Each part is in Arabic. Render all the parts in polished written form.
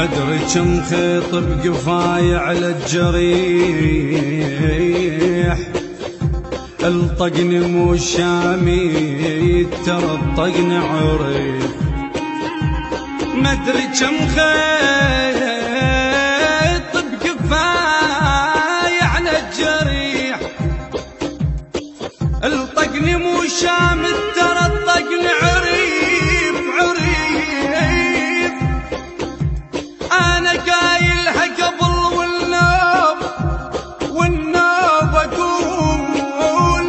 أدري كم خيط بقفاي على الجريح، الطقني مو شامي ترى الطقن عريف. مدري كم خيط بقفاي على الجريح، الطقني مو شامي ترى الطقن عريف عريف. أنا قايلها قبل والنوب أقول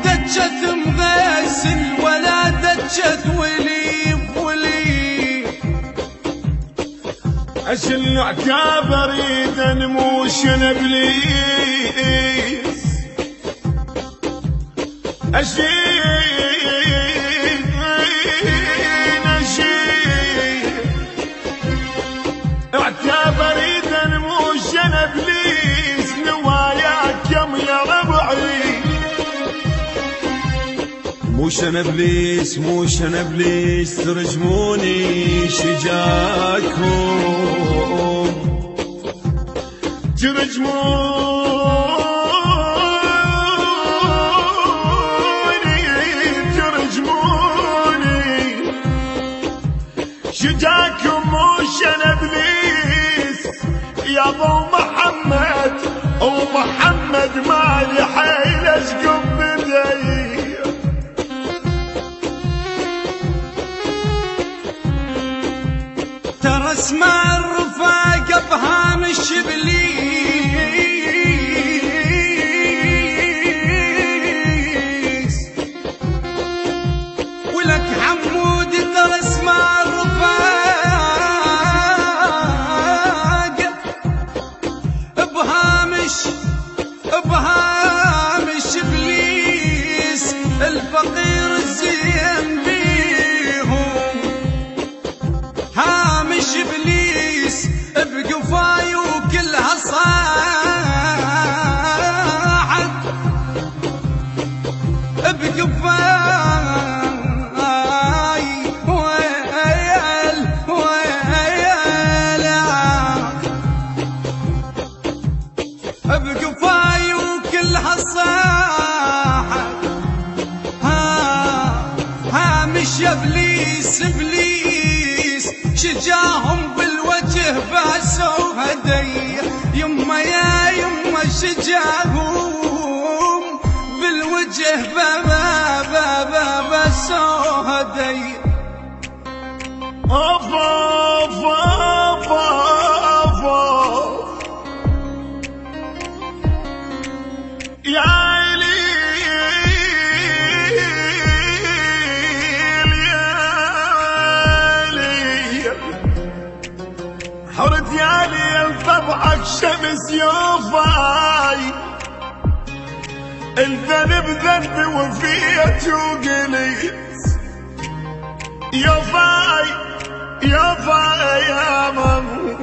دجت مغسل ولا دجت وليف وليف. أشل عتاب أريد أنموش أنا إبليس، عتاب أريد أنموش أنا إبليس، نواياك يم يا ربعي. موش أنا إبليس موش أنا إبليس، ترجموني شجاكم ترجموني شجاكم موش أنا إبليس. يا ابو محمد ومحمد مالي حيل اشقب بدي. ترى اسمع الرفاقة بهامش إبليس، ولك حمود ترى اسمع الرفاقة بهامش إبليس. الفقير الزين بيهم هامش إبليس، بقفاي وكلها صاحت بقفاي ويل ويل بقفاي وكلها صاحت. هامش إبليس إبليس، شجاهم بالوجه باسوا هدية. يما يا يما شجاهم بالوجه باسوا هدية. أوف أوف أوف أوف يا عيلي حرد يا ليل طبعك شمس يوفاي. الذنب ذنبي وفيت وقليت يوفاي يوفاي يا ماما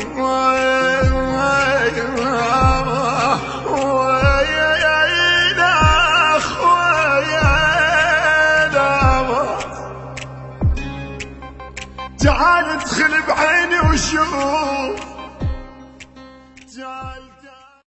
تعال ادخل بعيني وشوف